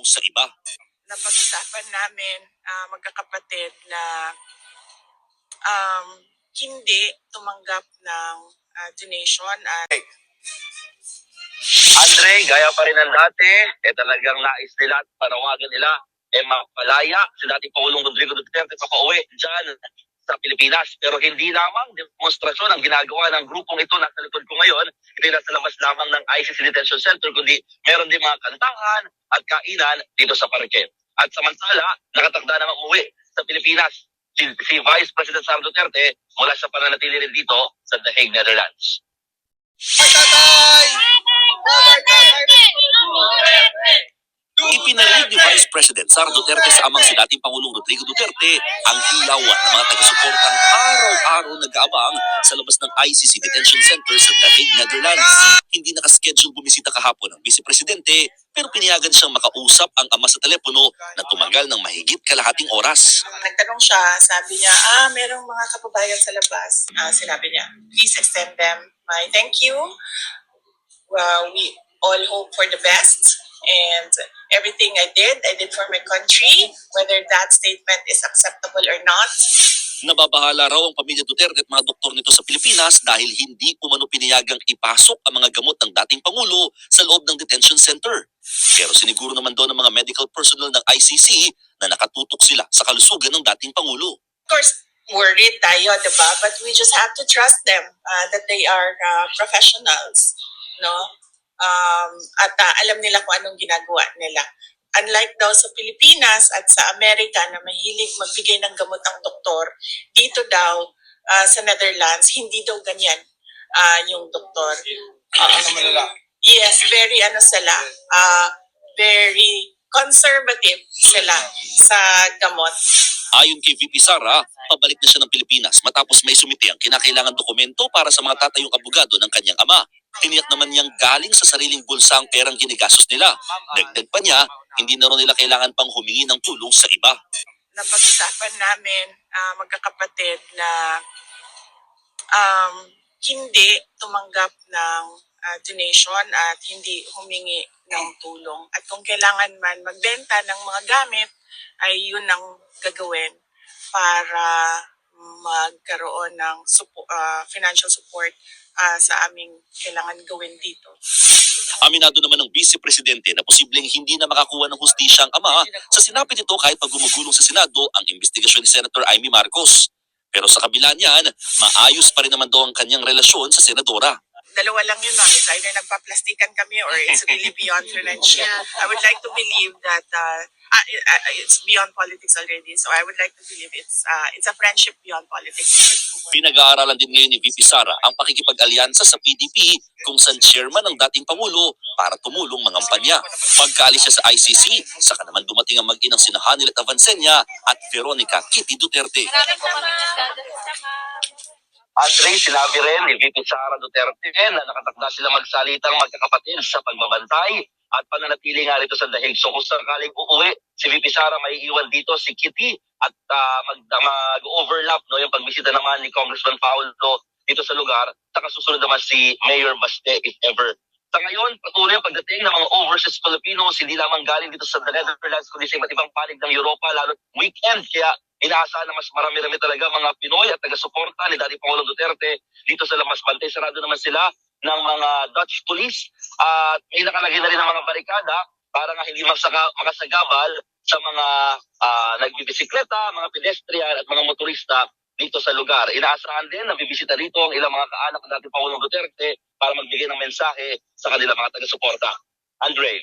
tumulong sa iba. Napag-usapan namin magkakapatid na hindi tumanggap ng donation at Andre, gaya pa rin ng dati, talagang nais nila at panawagan nila, mapalaya si dating Pangulong Rodrigo Duterte papauwi dyan sa Pilipinas. Pero hindi lamang demonstrasyon ang ginagawa ng grupong ito nasa likod ko ngayon, hindi nasa labas lamang ng ICC Detention Center, kundi meron din mga kantahan at kainan dito sa parke. At samantala, nakatakda namang umuwi sa Pilipinas si Vice President Sara Duterte mula sa pananatili rin dito sa The Hague, Netherlands. Ipinarinig ni Vice President Sara Duterte sa amang si dating Pangulong Rodrigo Duterte ang ilaw at mga taga-suportang araw-araw nag-aabang sa labas ng ICC Detention Center sa The Hague, Netherlands. Hindi nakaschedule bumisita kahapon ang Vice Presidente pero pinayagan siyang makausap ang ama sa telepono na tumagal ng mahigit kalahating oras. Nagtanong siya, sabi niya, merong mga kababayan sa labas. Sinabi niya, please extend them my thank you. We all hope for the best. And everything I did for my country, whether that statement is acceptable or not. Nababahala raw ang pamilya Duterte at mga doktor nito sa Pilipinas dahil hindi umano pinayagang ipasok ang mga gamot ng dating Pangulo sa loob ng detention center. Pero siniguro naman daw ng mga medical personnel ng ICC na nakatutok sila sa kalusugan ng dating Pangulo. Of course, worried tayo, diba? But we just have to trust them that they are professionals, no? At alam nila kung anong ginagawa nila. Unlike daw sa Pilipinas at sa Amerika na mahilig magbigay ng gamot ang doktor, dito daw sa Netherlands, hindi daw ganyan yung doktor. Yes, very very conservative sila sa gamot. Ayon kay VP Sara, pabalik na siya ng Pilipinas matapos may sumiti ang kinakailangan dokumento para sa mga tatayong abogado ng kanyang ama. Tiniyak naman niyang galing sa sariling bulsa ang perang ginigastos nila. Dagdag pa niya, hindi na rin nila kailangan pang humingi ng tulong sa iba. Napag-usapan namin magkakapatid na hindi tumanggap ng donation at hindi humingi ng tulong. At kung kailangan man magbenta ng mga gamit, ay yun ang gagawin para magkaroon ng financial support sa aming kailangan gawin dito. Aminado naman ng Vice Presidente na posibleng hindi na makakuha ng hustisya ang ama sa sinapit nito kahit pag gumugulong sa Senado ang investigasyon ni Senator Amy Marcos. Pero sa kabila niyan, maayos pa rin naman daw ang kanyang relasyon sa senadora. Dalawa lang yun, ma'am. It's either nagpa-plastikan kami or it's really beyond friendship. I would like to believe that it's beyond politics already. So I would like to believe it's a friendship beyond politics. Pinag-aaralan din ngayon ni VP Sara ang pakikipag-alyansa sa PDP kung saan chairman ng dating Pangulo para tumulong mangampanya. Pagkaalis siya sa ICC, saka naman dumating ang mag-inang sina Hanilet Avancenia at Veronica Kitty Duterte. Andre, sinabi rin ni VP Sara Duterte na nakatakda sila magsalitang magkakapatid sa pagbabantay at pananatili nga rito sa The Hague. So kung sakaling uuwi, si VP Sara may iwan dito si Kitty at mag-overlap yung pagbisita naman ni Congressman Paulo dito sa lugar. Saka susunod naman si Mayor Baste if ever. Sa ngayon, patuloy ang pagdating ng mga overseas Filipinos, hindi lamang galing dito sa The Netherlands, kundi sa iba't ibang panig ng Europa, lalo weekend. Kaya inaasahan na mas marami-rami talaga mga Pinoy at taga-suporta ni Dating Pangulong Duterte dito sa Lamas Bantay. Sarado naman sila ng mga Dutch police at may nakalagay na rin ng mga barikada para nga hindi makasagabal sa mga nagbibisikleta, mga pedestrian at mga motorista dito sa lugar. Inaasahan din na bibisita rito ang ilang mga kaanak ng dating Pangulong Duterte para magbigay ng mensahe sa kanilang mga taga-suporta. Andre.